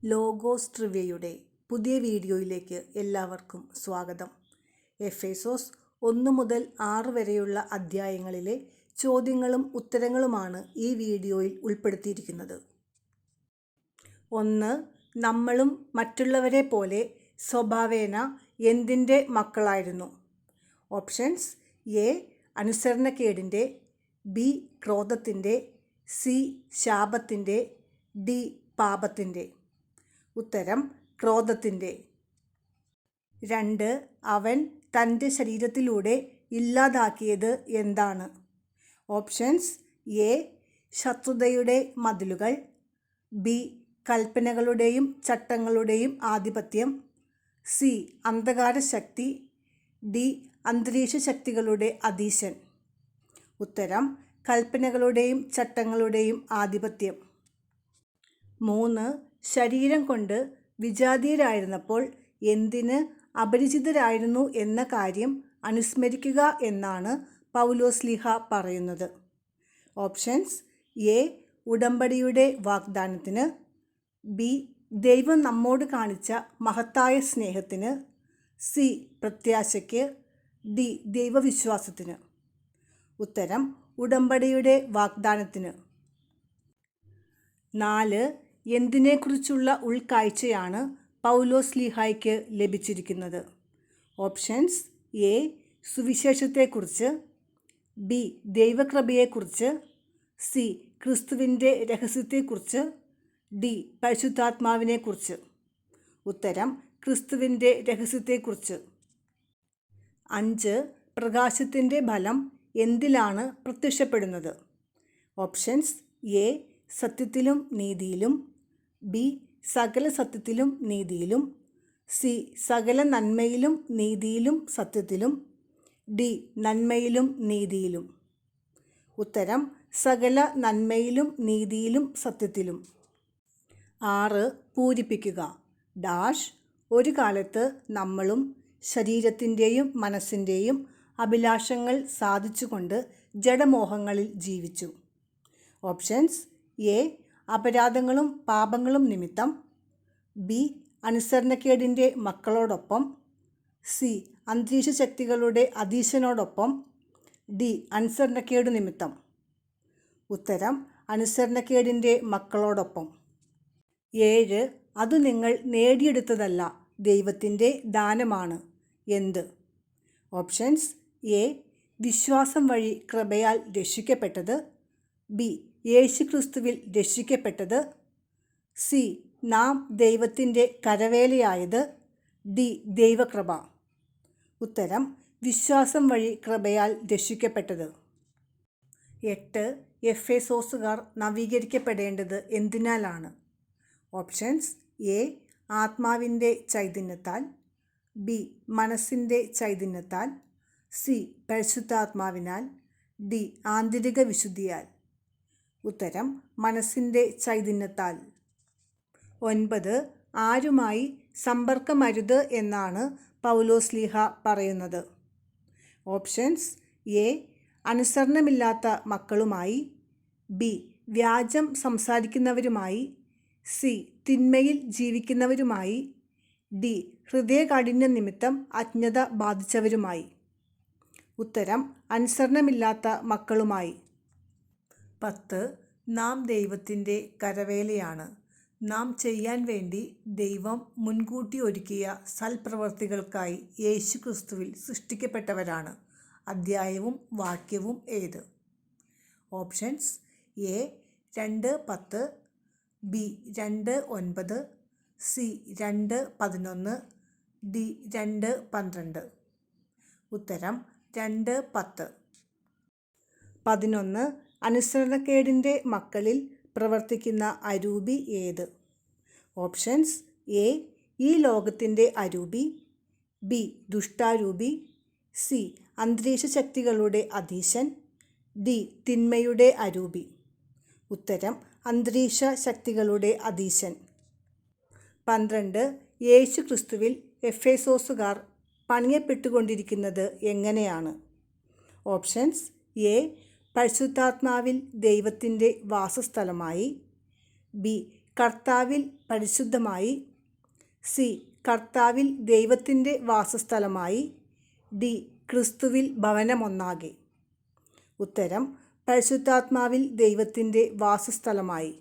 Logos ട്രിവിയയുടെ പുതിയ വീഡിയോയിലേക്ക് എല്ലാവർക്കും സ്വാഗതം. എഫേസോസ് 1 മുതൽ 6 വരെയുള്ള അധ്യായങ്ങളിലെ ചോദ്യങ്ങളും ഉത്തരങ്ങളുമാണ് ഈ വീഡിയോയിൽ ഉൾപ്പെടുത്തിയിരിക്കുന്നത്. 1. നമ്മളും മറ്റുള്ളവരെ പോലെ സ്വഭാവേന എന്തിൻ്റെ മക്കളായിരുന്നു? Options: A. അനുസരണക്കേടിൻ്റെ, ബി. ക്രോധത്തിൻ്റെ, സി. ശാപത്തിൻ്റെ, ഡി. പാപത്തിൻ്റെ. ഉത്തരം: ക്രോധത്തിൻ്റെ. 2. അവൻ തൻ്റെ ശരീരത്തിലൂടെ ഇല്ലാതാക്കിയത് എന്താണ്? Options: A. ശത്രുതയുടെ Mathilukal, B. കൽപ്പനകളുടെയും ചട്ടങ്ങളുടെയും ആധിപത്യം, സി. അന്ധകാരശക്തി, ഡി. അന്തരീക്ഷ ശക്തികളുടെ അധീശൻ. ഉത്തരം: കൽപ്പനകളുടെയും ചട്ടങ്ങളുടെയും ആധിപത്യം. 3. ശരീരം കൊണ്ട് വിജാതീയരായിരുന്നപ്പോൾ എന്തിന് അപരിചിതരായിരുന്നു എന്ന കാര്യം അനുസ്മരിക്കുക എന്നാണ് പൗലോസ്ലീഹ പറയുന്നത്. Options: A. ഉടമ്പടിയുടെ വാഗ്ദാനത്തിന്, ബി. ദൈവം നമ്മോട് കാണിച്ച മഹത്തായ സ്നേഹത്തിന്, സി. പ്രത്യാശയ്ക്ക്, ഡി. ദൈവവിശ്വാസത്തിന്. ഉത്തരം: ഉടമ്പടിയുടെ വാഗ്ദാനത്തിന്. 4. എന്തിനെക്കുറിച്ചുള്ള ഉൾക്കാഴ്ചയാണ് പൗലോസ്ലീഹായ്ക്ക് ലഭിച്ചിരിക്കുന്നത്? Options: A. സുവിശേഷത്തെക്കുറിച്ച്, ബി. ദൈവകൃപയെക്കുറിച്ച്, സി. ക്രിസ്തുവിൻ്റെ രഹസ്യത്തെക്കുറിച്ച്, ഡി. പരിശുദ്ധാത്മാവിനെക്കുറിച്ച്. ഉത്തരം: ക്രിസ്തുവിൻ്റെ രഹസ്യത്തെക്കുറിച്ച്. 5. പ്രകാശത്തിൻ്റെ ഫലം എന്തിലാണ് പ്രത്യക്ഷപ്പെടുന്നത്? Options: A. സത്യത്തിലും നീതിയിലും, ബി. സകല സത്യത്തിലും നീതിയിലും, സി. സകല നന്മയിലും നീതിയിലും സത്യത്തിലും, ഡി. നന്മയിലും നീതിയിലും. ഉത്തരം: സകല നന്മയിലും നീതിയിലും സത്യത്തിലും. 6. പൂരിപ്പിക്കുക. ഡാഷ്. ഒരു കാലത്ത് നമ്മളും ശരീരത്തിൻ്റെയും മനസ്സിൻ്റെയും അഭിലാഷങ്ങൾ സാധിച്ചുകൊണ്ട് ജഡമോഹങ്ങളിൽ ജീവിച്ചു. Options: A. അപരാധങ്ങളും പാപങ്ങളും നിമിത്തം, ബി. അനുസരണക്കേടിൻ്റെ മക്കളോടൊപ്പം, സി. അന്തരീക്ഷ ശക്തികളുടെ അധീശനോടൊപ്പം, ഡി. അനുസരണക്കേടു നിമിത്തം. ഉത്തരം: അനുസരണക്കേടിൻ്റെ മക്കളോടൊപ്പം. 7. അത് നിങ്ങൾ നേടിയെടുത്തതല്ല, ദൈവത്തിൻ്റെ ദാനമാണ്. എന്ത്? Options: A. വിശ്വാസം വഴി കൃപയാൽ രക്ഷിക്കപ്പെട്ടത്, ബി. യേശുക്രിസ്തുവിൽ രക്ഷിക്കപ്പെട്ടത്, സി. നാം ദൈവത്തിൻ്റെ കരവേലയായത്, ഡി. ദൈവകൃപ. ഉത്തരം: വിശ്വാസം വഴി കൃപയാൽ രക്ഷിക്കപ്പെട്ടത്. 8. എഫേസോസുകാർ നവീകരിക്കപ്പെടേണ്ടത് എന്തിനാലാണ്? Options: A. ആത്മാവിൻ്റെ ചൈതന്യത്താൽ, ബി. മനസ്സിൻ്റെ ചൈതന്യത്താൽ, സി. പരിശുദ്ധാത്മാവിനാൽ, ഡി. ആന്തരിക വിശുദ്ധിയാൽ. ഉത്തരം: മനസ്സിൻ്റെ ചൈതന്യത്താൽ. 9. ആരുമായി സമ്പർക്കമരുത് എന്നാണ് പൗലോസ്ലീഹ പറയുന്നത്? Options: A. അനുസരണമില്ലാത്ത മക്കളുമായി, ബി. വ്യാജം സംസാരിക്കുന്നവരുമായി, സി. തിന്മയിൽ ജീവിക്കുന്നവരുമായി, ഡി. ഹൃദയകാഠിന്യം നിമിത്തം അജ്ഞത ബാധിച്ചവരുമായി. ഉത്തരം: അനുസരണമില്ലാത്ത മക്കളുമായി. 10. നാം ദൈവത്തിൻ്റെ കരവേലയാണ്. നാം ചെയ്യാൻ വേണ്ടി ദൈവം മുൻകൂട്ടി ഒരുക്കിയ സൽപ്രവൃത്തികൾക്കായി യേശുക്രിസ്തുവിൽ സൃഷ്ടിക്കപ്പെട്ടവരാണ്. അധ്യായവും വാക്യവും ഏത്? Options: A. 2:10, B. 2:9, C. 2:11, D. 2:12. ഉത്തരം: 2:10. 11. അനുസരണക്കേടിൻ്റെ മക്കളിൽ പ്രവർത്തിക്കുന്ന അരൂപി ഏത്? Options: A. ഈ ലോകത്തിൻ്റെ അരൂപി, ബി. ദുഷ്ടാരൂപി, സി. അന്തരീക്ഷ ശക്തികളുടെ അധീശൻ, ഡി. തിന്മയുടെ അരൂപി. ഉത്തരം: അന്തരീക്ഷ ശക്തികളുടെ അധീശൻ. 12. യേശുക്രിസ്തുവിൽ എഫേസോസുകാർ പണിയപ്പെട്ടുകൊണ്ടിരിക്കുന്നത് എങ്ങനെയാണ്? Options: A. പരിശുദ്ധാത്മാവിൽ ദൈവത്തിൻ്റെ വാസസ്ഥലമായി, ബി. കർത്താവിൽ പരിശുദ്ധമായി, സി കർത്താവിൽ ദൈവത്തിൻ്റെ വാസസ്ഥലമായി, ഡി ക്രിസ്തുവിൽ ഭവനമൊന്നാകെ. ഉത്തരം പരിശുദ്ധാത്മാവിൽ ദൈവത്തിൻ്റെ വാസസ്ഥലമായി.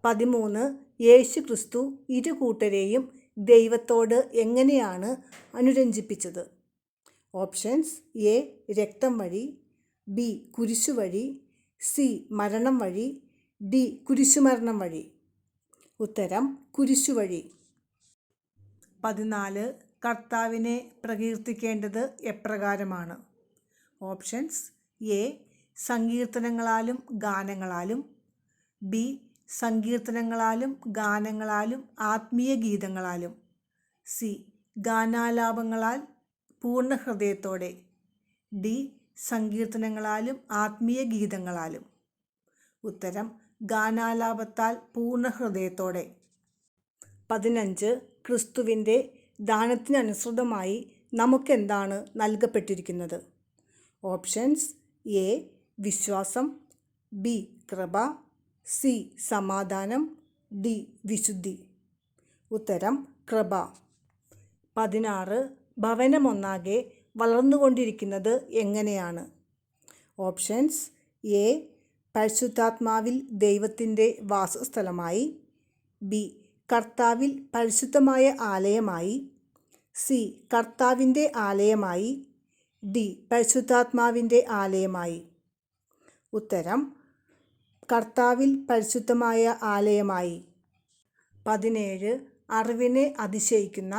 13 യേശു ക്രിസ്തു ഇരു കൂട്ടരെയും ദൈവത്തോട് എങ്ങനെയാണ് അനുരഞ്ജിപ്പിച്ചത്? ഓപ്ഷൻസ്: എ രക്തം വഴി, ബി കുരിശു വഴി, സി മരണം വഴി, ഡി കുരിശുമരണം വഴി. ഉത്തരം കുരിശു വഴി. 14 കർത്താവിനെ പ്രകീർത്തിക്കേണ്ടത് എപ്രകാരമാണ്? ഓപ്ഷൻസ്: എ സങ്കീർത്തനങ്ങളാലും ഗാനങ്ങളാലും, ബി സങ്കീർത്തനങ്ങളാലും ഗാനങ്ങളാലും ആത്മീയ ഗീതങ്ങളാലും, സി ഗാനാലാപങ്ങളാൽ പൂർണ്ണ ഹൃദയത്തോടെ, ഡി സങ്കീർത്തനങ്ങളാലും ആത്മീയ ഗീതങ്ങളാലും. ഉത്തരം ഗാനാലാപത്താൽ പൂർണ്ണ ഹൃദയത്തോടെ. 15 ക്രിസ്തുവിൻ്റെ ദാനത്തിനനുസൃതമായി നമുക്കെന്താണ് നൽകപ്പെട്ടിരിക്കുന്നത്? ഓപ്ഷൻസ്: എ വിശ്വാസം, ബി കൃപ, സി സമാധാനം, ഡി വിശുദ്ധി. ഉത്തരം കൃപ. 16 ഭവനമൊന്നാകെ വളർന്നുകൊണ്ടിരിക്കുന്നത് എങ്ങനെയാണ്? ഓപ്ഷൻസ്: എ പരിശുദ്ധാത്മാവിൽ ദൈവത്തിൻ്റെ വാസസ്ഥലമായി, ബി കർത്താവിൽ പരിശുദ്ധമായ ആലയമായി, സി കർത്താവിൻ്റെ ആലയമായി, ഡി പരിശുദ്ധാത്മാവിൻ്റെ ആലയമായി. ഉത്തരം കർത്താവിൽ പരിശുദ്ധമായ ആലയമായി. 17 അറിവിനെ അതിശയിക്കുന്ന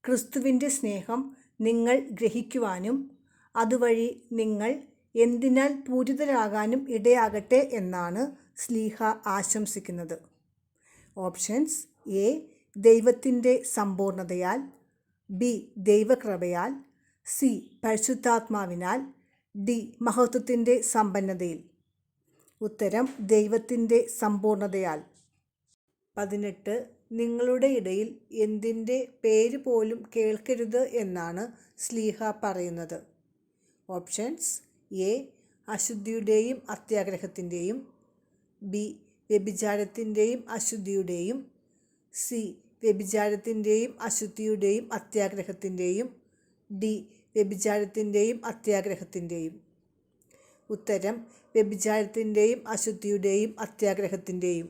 ക്രിസ്തുവിൻ്റെ സ്നേഹം നിങ്ങൾ ഗ്രഹിക്കുവാനും അതുവഴി നിങ്ങൾ എന്തിനാൽ പൂരിതരാകാനും ഇടയാകട്ടെ എന്നാണ് ശ്ലീഹ ആശംസിക്കുന്നത്. ഓപ്ഷൻസ്: എ ദൈവത്തിൻ്റെ സമ്പൂർണതയാൽ, ബി ദൈവകൃപയാൽ, സി പരിശുദ്ധാത്മാവിനാൽ, ഡി മഹത്വത്തിൻ്റെ സമ്പന്നതയിൽ. ഉത്തരം ദൈവത്തിൻ്റെ സമ്പൂർണതയാൽ. 18 നിങ്ങളുടെ ഇടയിൽ എന്തിൻ്റെ പേര് പോലും കേൾക്കരുത് എന്നാണ് ശ്ലീഹ പറയുന്നത്? ഓപ്ഷൻസ്: എ അശുദ്ധിയുടെയും അത്യാഗ്രഹത്തിൻ്റെയും, ബി വ്യഭിചാരത്തിൻ്റെയും അശുദ്ധിയുടെയും, സി വ്യഭിചാരത്തിൻ്റെയും അശുദ്ധിയുടെയും അത്യാഗ്രഹത്തിൻ്റെയും, ഡി വ്യഭിചാരത്തിൻ്റെയും അത്യാഗ്രഹത്തിൻ്റെയും. ഉത്തരം വ്യഭിചാരത്തിൻ്റെയും അശുദ്ധിയുടെയും അത്യാഗ്രഹത്തിൻ്റെയും.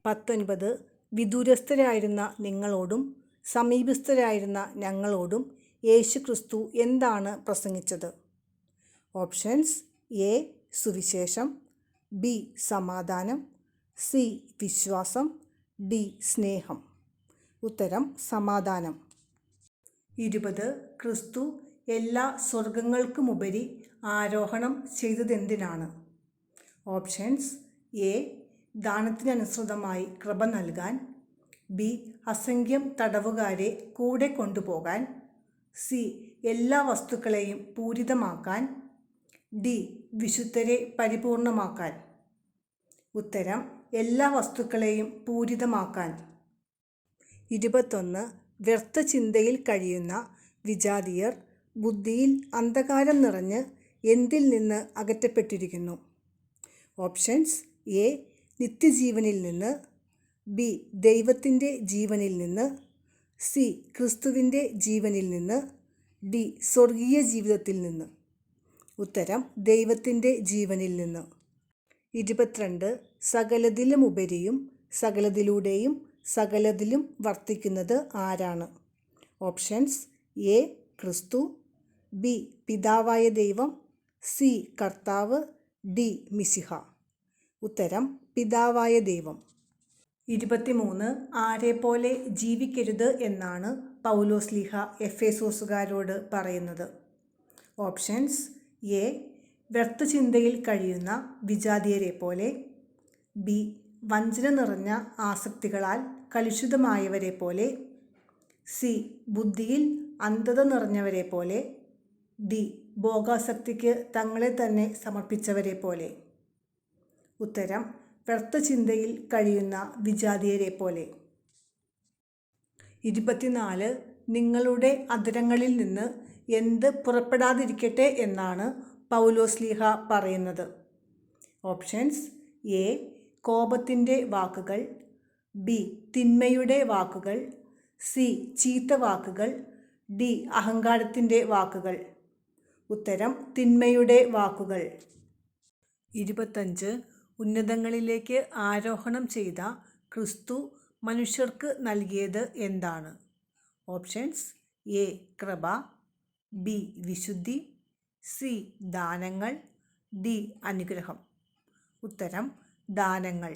19 വിദൂരസ്ഥരായിരുന്ന നിങ്ങളോടും സമീപസ്ഥരായിരുന്ന ഞങ്ങളോടും യേശു ക്രിസ്തു എന്താണ് പ്രസംഗിച്ചത്? ഓപ്ഷൻസ്: എ സുവിശേഷം, ബി സമാധാനം, സി വിശ്വാസം, ഡി സ്നേഹം. ഉത്തരം സമാധാനം. 20 ക്രിസ്തു എല്ലാ സ്വർഗങ്ങൾക്കുമുപരി ആരോഹണം ചെയ്തതെന്തിനാണ്? ഓപ്ഷൻസ്: എ ദാനത്തിനനുസൃതമായി കൃപ നൽകാൻ, ബി അസംഖ്യം തടവുകാരെ കൂടെ കൊണ്ടുപോകാൻ, സി എല്ലാ വസ്തുക്കളെയും പൂരിതമാക്കാൻ, ഡി വിശുദ്ധരെ പരിപൂർണമാക്കാൻ. ഉത്തരം എല്ലാ വസ്തുക്കളെയും പൂരിതമാക്കാൻ. 21 വ്യർത്ഥ ചിന്തയിൽ കഴിയുന്ന വിജാതീയർ ബുദ്ധിയിൽ അന്ധകാരം നിറഞ്ഞ് എന്തിൽ നിന്ന് അകറ്റപ്പെട്ടിരിക്കുന്നു? ഓപ്ഷൻസ്: എ നിത്യജീവനിൽ നിന്ന്, ബി ദൈവത്തിൻ്റെ ജീവനിൽ നിന്ന്, സി ക്രിസ്തുവിൻ്റെ ജീവനിൽ നിന്ന്, ഡി സ്വർഗീയ ജീവിതത്തിൽ നിന്ന്. ഉത്തരം ദൈവത്തിൻ്റെ ജീവനിൽ നിന്ന്. 22 സകലതിലുമുപരിയും സകലതിലൂടെയും സകലതിലും വർത്തിക്കുന്നത് ആരാണ്? ഓപ്ഷൻസ്: എ ക്രിസ്തു, ബി പിതാവായ ദൈവം, സി കർത്താവ്, ഡി മിശിഹ. ഉത്തരം പിതാവായ ദൈവം. 23 ആരെപ്പോലെ ജീവിക്കരുത് എന്നാണ് പൗലോസ്ലീഹ എഫേസോസുകാരോട് പറയുന്നത്? ഓപ്ഷൻസ്: എ വ്യർത്ഥചിന്തയിൽ കഴിയുന്ന വിജാതീയരെ പോലെ, ബി വഞ്ചന നിറഞ്ഞ ആസക്തികളാൽ കലുഷിതമായവരെ പോലെ, സി ബുദ്ധിയിൽ അന്ധത നിറഞ്ഞവരെ പോലെ, ഡി ഭോഗാസക്തിക്ക് തങ്ങളെ തന്നെ സമർപ്പിച്ചവരെ പോലെ. ഉത്തരം വ്യർത്ഥചിന്തയിൽ കഴിയുന്ന വിജാതീയരെ പോലെ. 24 നിങ്ങളുടെ അധരങ്ങളിൽ നിന്ന് എന്ത് പുറപ്പെടാതിരിക്കട്ടെ എന്നാണ് പൗലോസ്ലീഹ പറയുന്നത്? ഓപ്ഷൻസ്: എ കോപത്തിൻ്റെ വാക്കുകൾ, ബി തിന്മയുടെ വാക്കുകൾ, സി ചീത്ത വാക്കുകൾ, ഡി അഹങ്കാരത്തിൻ്റെ വാക്കുകൾ. ഉത്തരം തിന്മയുടെ വാക്കുകൾ. 25 ഉന്നതങ്ങളിലേക്ക് ആരോഹണം ചെയ്ത ക്രിസ്തു മനുഷ്യർക്ക് നൽകിയത് എന്താണ്? ഓപ്ഷൻസ്: എ കൃപ, ബി വിശുദ്ധി, സി ദാനങ്ങൾ, ഡി അനുഗ്രഹം. ഉത്തരം ദാനങ്ങൾ.